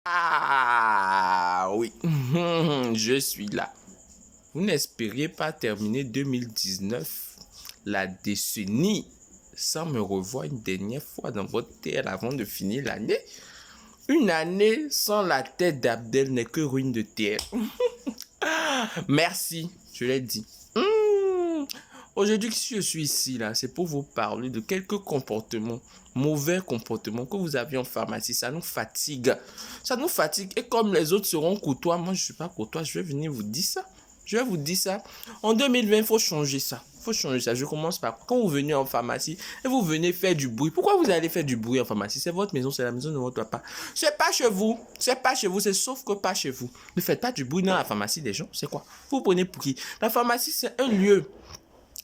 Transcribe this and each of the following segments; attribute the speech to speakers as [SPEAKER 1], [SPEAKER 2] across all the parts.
[SPEAKER 1] Ah oui, je suis là. Vous n'espériez pas terminer 2019, la décennie, sans me revoir une dernière fois dans votre terre avant de finir l'année? Une année sans la tête d'Abdel n'est que ruine de terre. Merci, je l'ai dit. Aujourd'hui, si je suis ici, là, c'est pour vous parler de quelques comportements, mauvais comportements que vous avez en pharmacie. Ça nous fatigue. Ça nous fatigue. Et comme les autres seront courtois, moi, je ne suis pas courtois. Je vais venir vous dire ça. Je vais vous dire ça. En 2020, il faut changer ça. Il faut changer ça. Je commence par quand vous venez en pharmacie et vous venez faire du bruit. Pourquoi vous allez faire du bruit en pharmacie? C'est votre maison, c'est la maison de votre papa. C'est pas chez vous. C'est pas chez vous. C'est sauf que pas chez vous. Ne faites pas du bruit dans la pharmacie des gens. C'est quoi? Vous prenez pour qui? La pharmacie, c'est un lieu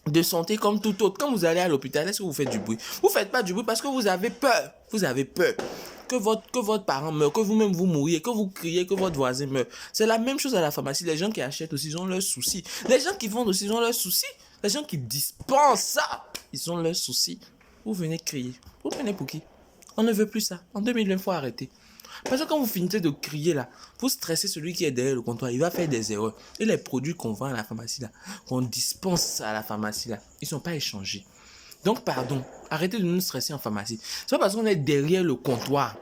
[SPEAKER 1] de santé comme tout autre. Quand vous allez à l'hôpital, est-ce que vous faites du bruit? Vous faites pas du bruit parce que vous avez peur. Vous avez peur que votre parent meure, que vous-même vous mouriez, que vous criez, que votre voisin meure. C'est la même chose à la pharmacie. Les gens qui achètent aussi, ils ont leurs soucis. Les gens qui vendent aussi, ils ont leurs soucis. Les gens qui dispensent ça, ils ont leurs soucis. Vous venez crier. Vous venez pour qui? On ne veut plus ça. En 2020, il faut arrêter. Parce que quand vous finissez de crier là, vous stressez celui qui est derrière le comptoir, il va faire des erreurs. Et les produits qu'on vend à la pharmacie là, qu'on dispense à la pharmacie là, ils ne sont pas échangés. Donc pardon, arrêtez de nous stresser en pharmacie. C'est pas parce qu'on est derrière le comptoir,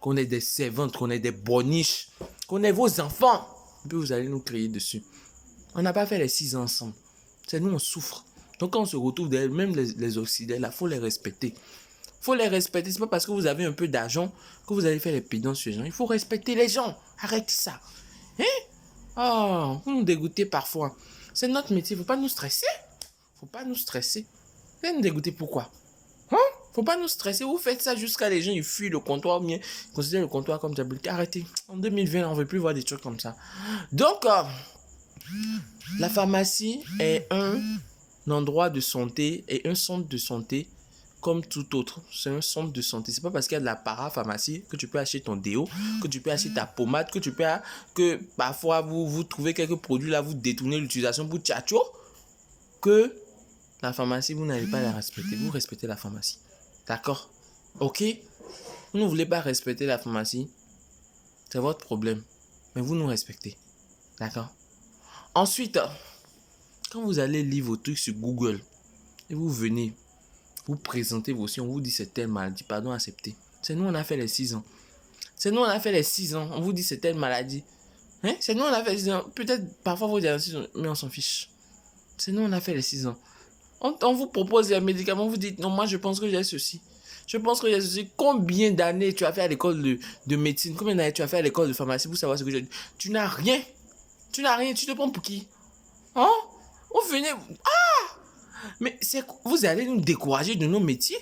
[SPEAKER 1] qu'on est des servantes, qu'on est des boniches, qu'on est vos enfants, puis vous allez nous crier dessus. On n'a pas fait les 6 ans ensemble. C'est nous, on souffre. Donc quand on se retrouve derrière, même les Occidentaux là, il faut les respecter. Il faut les respecter. C'est pas parce que vous avez un peu d'argent que vous allez faire les pédants sur les gens. Il faut respecter les gens. Arrêtez ça. Hein? Oh, vous nous dégoûtez parfois. C'est notre métier. Il ne faut pas nous stresser. Faut pas nous stresser. Vous allez nous dégoûter pourquoi? Hein? Faut pas nous stresser. Vous faites ça jusqu'à les gens, ils fuient le comptoir. Bien, ils considèrent le comptoir comme diabolique. Arrêtez. En 2020, on ne veut plus voir des trucs comme ça. Donc, la pharmacie est un endroit de santé et un centre de santé comme tout autre. C'est un centre de santé. C'est pas parce qu'il y a de la parapharmacie que tu peux acheter ton déo, que tu peux acheter ta pommade, que parfois vous trouvez quelques produits là, vous détournez l'utilisation pour tchatcho, que la pharmacie, vous n'allez pas la respecter. Vous respectez la pharmacie. D'accord? Ok? Vous ne voulez pas respecter la pharmacie, c'est votre problème. Mais vous nous respectez. D'accord? Ensuite, quand vous allez lire vos trucs sur Google et vous venez, vous présentez vos signes, on vous dit c'est telle maladie, pardon, acceptez. C'est nous, on a fait les 6 ans. C'est nous, on a fait les 6 ans. On vous dit c'est telle maladie. Hein? C'est nous, on a fait les 6 ans. Peut-être parfois vous diagnostic, mais on s'en fiche. C'est nous, on a fait les 6 ans. On vous propose des médicaments, vous dites non, moi je pense que j'ai ceci. Je pense que j'ai ceci. Combien d'années tu as fait à l'école de médecine? Combien d'années tu as fait à l'école de pharmacie pour savoir ce que j'ai dit? Tu n'as rien. Tu n'as rien. Tu te prends pour qui? Hein? Vous venez. Mais vous allez nous décourager de nos métiers?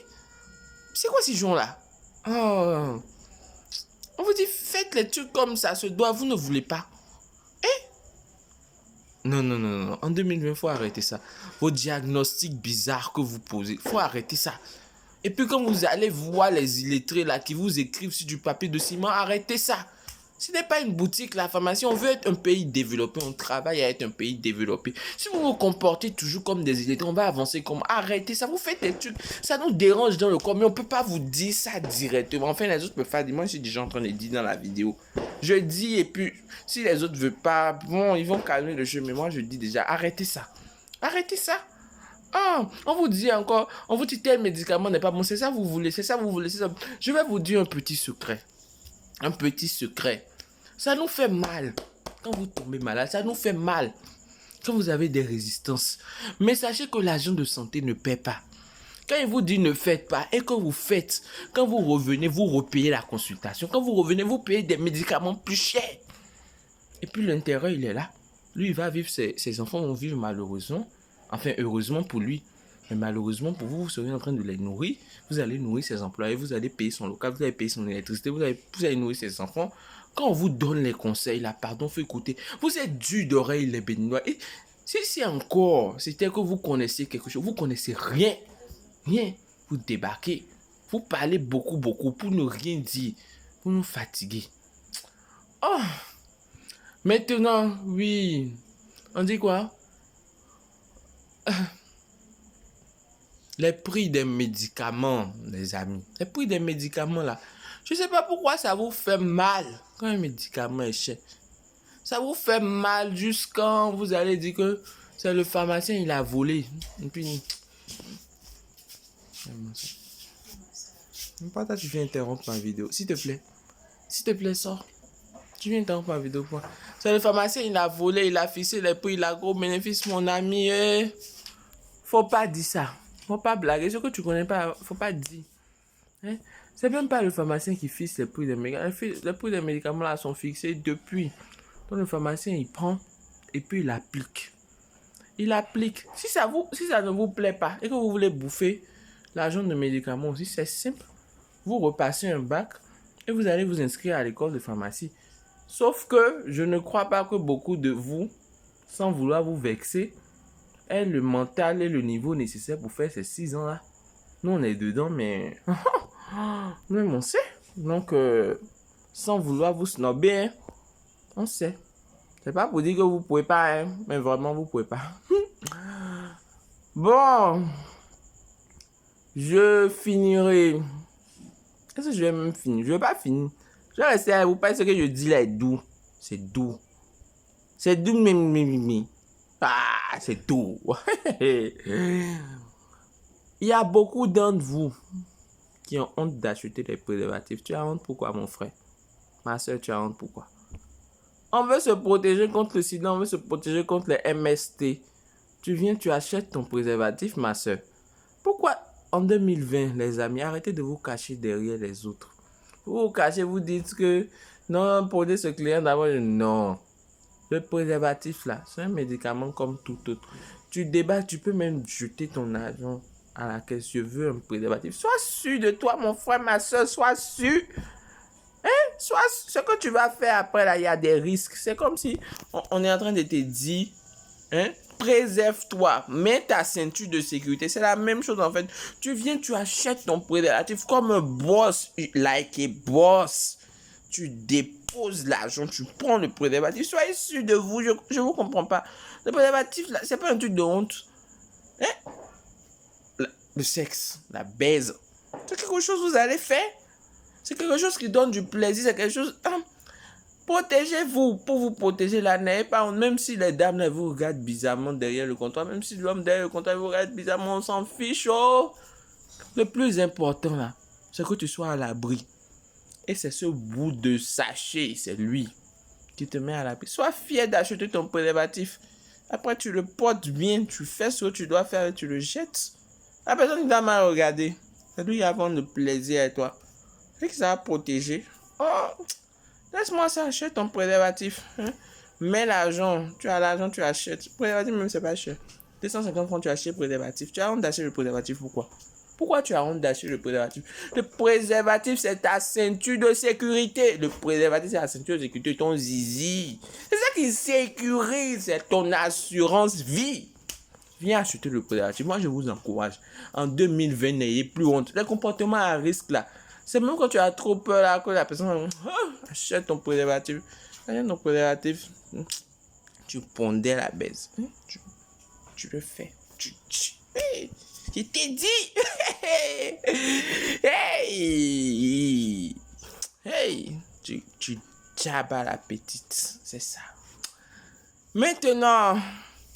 [SPEAKER 1] C'est quoi ces gens-là? Oh. On vous dit, faites les trucs comme ça se doit, vous ne voulez pas. Non, non, non, non. En 2020, il faut arrêter ça. Vos diagnostics bizarres que vous posez, il faut arrêter ça. Et puis quand vous allez voir les illettrés là qui vous écrivent sur du papier de ciment, arrêtez ça. Ce n'est pas une boutique, la pharmacie. On veut être un pays développé. On travaille à être un pays développé. Si vous vous comportez toujours comme des illettrés, on va avancer comme... Arrêtez ça. Vous faites des trucs. Ça nous dérange dans le corps. Mais on ne peut pas vous dire ça directement. Enfin, les autres peuvent faire. Moi, je suis déjà en train de dire dans la vidéo. Je dis et puis, si les autres ne veulent pas, bon, ils vont calmer le jeu. Mais moi, je dis déjà, arrêtez ça. Arrêtez ça. Ah, on vous dit encore, on vous dit tel médicament n'est pas bon. C'est ça vous voulez, c'est ça vous voulez, c'est ça. Je vais vous dire un petit secret. Un petit secret. Ça nous fait mal. Quand vous tombez malade, ça nous fait mal. Quand vous avez des résistances. Mais sachez que l'agent de santé ne paie pas. Quand il vous dit ne faites pas et que vous faites, quand vous revenez, vous repayez la consultation. Quand vous revenez, vous payez des médicaments plus chers. Et puis l'intérêt, il est là. Lui, il va vivre, ses enfants vont vivre malheureusement. Enfin, heureusement pour lui. Mais malheureusement pour vous, vous serez en train de les nourrir. Vous allez nourrir ses employés, vous allez payer son local, vous allez payer son électricité, vous allez nourrir ses enfants. Quand on vous donne les conseils, là, pardon, faut écouter. Vous êtes dur d'oreille, les béninois. Et si encore, c'était que vous connaissez quelque chose, vous connaissez rien. Rien. Vous débarquez. Vous parlez beaucoup, beaucoup pour ne rien dire. Vous nous fatiguez. Oh! Maintenant, oui. On dit quoi? Les prix des médicaments, les amis. Les prix des médicaments, là. Je ne sais pas pourquoi ça vous fait mal quand un médicament est cher, ça vous fait mal jusqu'à vous allez dire que c'est le pharmacien, il a volé. Et puis, pas tu viens interrompre ma vidéo, s'il te plaît. S'il te plaît, sors. Tu viens interrompre ma vidéo, quoi. C'est le pharmacien, il a volé, il a fixé les prix, il a gros bénéfice, mon ami. Faut pas dire ça. Faut pas blaguer. Ce que tu connais pas, faut pas dire. Hein? C'est même pas le pharmacien qui fixe les prix des médicaments. Les prix des médicaments là sont fixés depuis. Donc le pharmacien, il prend et puis il applique. Il applique. Si ça ne vous plaît pas et que vous voulez bouffer l'argent de médicaments aussi, c'est simple. Vous repassez un bac et vous allez vous inscrire à l'école de pharmacie. Sauf que je ne crois pas que beaucoup de vous, sans vouloir vous vexer, aient le mental et le niveau nécessaire pour faire ces 6 ans-là. Nous, on est dedans, mais... Même on sait. Donc, sans vouloir vous snobber, hein, on sait. C'est pas pour dire que vous pouvez pas, hein, mais vraiment, vous pouvez pas. Bon. Je finirai... Est-ce que je vais même finir? Je vais pas finir. Je vais rester à vous parce que je dis là est doux. C'est doux. C'est doux, mais. Ah, c'est doux. Il y a beaucoup d'entre vous qui ont honte d'acheter des préservatifs. Tu as honte pourquoi, mon frère? Ma soeur, tu as honte pourquoi? On veut se protéger contre le sida, on veut se protéger contre les MST. Tu viens, tu achètes ton préservatif, ma soeur. Pourquoi en 2020, les amis, arrêtez de vous cacher derrière les autres. Vous vous cachez, vous dites que non, prenez ce client d'abord. Non. Le préservatif là, c'est un médicament comme tout autre. Tu débats, tu peux même jeter ton argent à la caisse. Je veux un préservatif. Sois sûr de toi, mon frère, ma soeur, sois sûr. Hein? Ce que tu vas faire après là, il y a des risques. C'est comme si on est en train de te dire, hein? Préserve-toi, mets ta ceinture de sécurité. C'est la même chose en fait. Tu viens, tu achètes ton préservatif comme un boss, like a boss. Tu déposes l'argent, tu prends le préservatif. Soyez sûr de vous, je vous comprends pas. Le préservatif, là, c'est pas un truc de honte. Hein? Le sexe, la baise, c'est quelque chose que vous allez faire. C'est quelque chose qui donne du plaisir, c'est quelque chose... Protégez-vous pour vous protéger là, n'ayez pas honte. Même si les dames là, vous regardent bizarrement derrière le comptoir, même si l'homme derrière le comptoir vous regarde bizarrement, on s'en fiche. Oh. Le plus important là, c'est que tu sois à l'abri. Et c'est ce bout de sachet, c'est lui qui te met à l'abri. Sois fier d'acheter ton préservatif. Après, tu le portes bien, tu fais ce que tu dois faire et tu le jettes. La personne qui t'a mal regardé, c'est lui qui va prendre le plaisir à toi. C'est que ça va protéger. Oh. Laisse-moi ça, achète ton préservatif. Hein? Mets l'argent. Tu as l'argent, tu achètes. Préservatif, même, c'est pas cher. 250 francs, tu achètes préservatif. Tu as honte d'acheter le préservatif, pourquoi? Pourquoi tu as honte d'acheter le préservatif? Le préservatif, c'est ta ceinture de sécurité. Le préservatif, c'est la ceinture de sécurité de ton zizi. C'est ça qui sécurise, c'est ton assurance vie. Viens acheter le préservatif. Moi, je vous encourage. En 2020, n'ayez plus honte. Les comportements à risque, là. C'est même quand tu as trop peur là, que la personne achète ton préservatif. Achète ton préservatif. Tu pondais la baise. Tu le fais. Hey, je t'ai dit. Hey. Hey. Tu jabas la petite. C'est ça. Maintenant,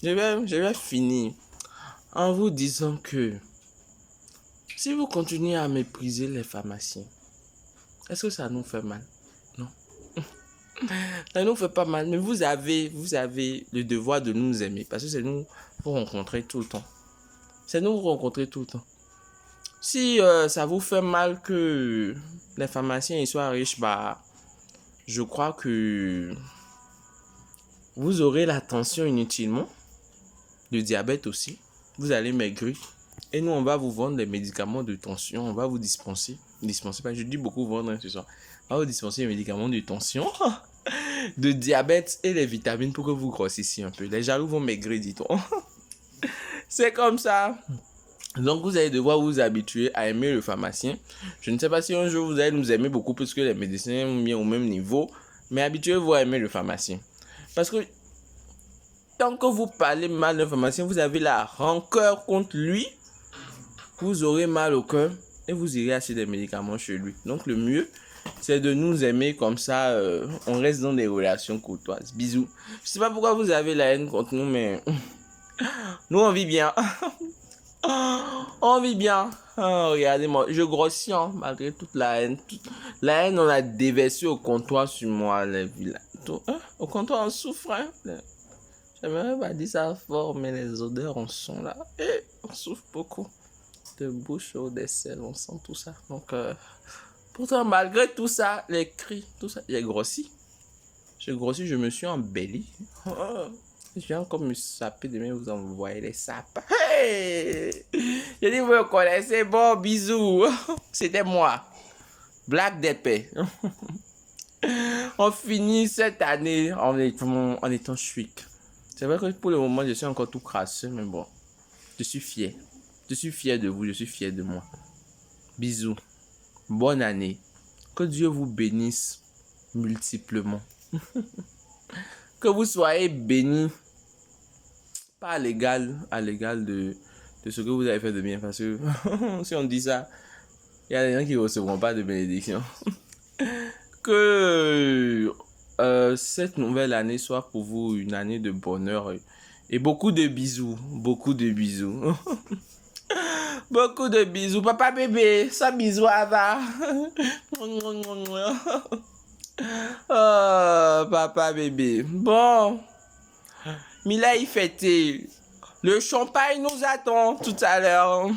[SPEAKER 1] je vais finir en vous disant que si vous continuez à mépriser les pharmaciens, est-ce que ça nous fait mal? Non. Ça nous fait pas mal, mais vous avez le devoir de nous aimer parce que c'est nous vous rencontrer tout le temps. C'est nous vous rencontrer tout le temps. Si ça vous fait mal que les pharmaciens ils soient riches, bah, je crois que vous aurez la tension inutilement, le diabète aussi, vous allez maigrir. Et nous, on va vous vendre des médicaments de tension. On va vous dispenser pas, je dis beaucoup vendre ce soir. On va vous dispenser des médicaments de tension, de diabète et les vitamines pour que vous grossissiez un peu. Les jaloux vont maigrir, dit-on. C'est comme ça. Donc, vous allez devoir vous habituer à aimer le pharmacien. Je ne sais pas si un jour vous allez nous aimer beaucoup plus que les médecins bien au même niveau. Mais habituez-vous à aimer le pharmacien. Parce que tant que vous parlez mal d'un pharmacien, vous avez la rancœur contre lui. Vous aurez mal au cœur et vous irez acheter des médicaments chez lui. Donc le mieux, c'est de nous aimer comme ça. On reste dans des relations courtoises. Bisous. Je sais pas pourquoi vous avez la haine contre nous, mais nous on vit bien. On vit bien. Oh, regardez-moi, je grossis hein, malgré toute la haine. La haine, on a déversé au comptoir sur moi. Au comptoir, on souffre. Hein. J'aimerais pas dire ça fort, mais les odeurs en sont là. Et on souffre beaucoup. De bouche au dessert, on sent tout ça. Donc, pourtant, malgré tout ça, les cris, tout ça, j'ai grossi. J'ai grossi, je me suis embelli. Je viens comme me saper demain, vous envoyez les sapes. Hey! J'ai dit, vous me connaissez, bon, bisous. C'était moi. Black d'épée. On finit cette année en étant chic. C'est vrai que pour le moment, je suis encore tout crasseux, mais bon. Je suis fier. Je suis fier de vous, je suis fier de moi. Bisous. Bonne année. Que Dieu vous bénisse multiplement. Que vous soyez bénis. Pas à l'égal de ce que vous avez fait de bien. Parce que si on dit ça, il y a des gens qui ne recevront pas de bénédiction. Que cette nouvelle année soit pour vous une année de bonheur et beaucoup de bisous. Beaucoup de bisous. Beaucoup de bisous. Papa bébé, ça bisous Ava. Oh, papa bébé. Bon. Mila y fêté. Le champagne nous attend tout à l'heure.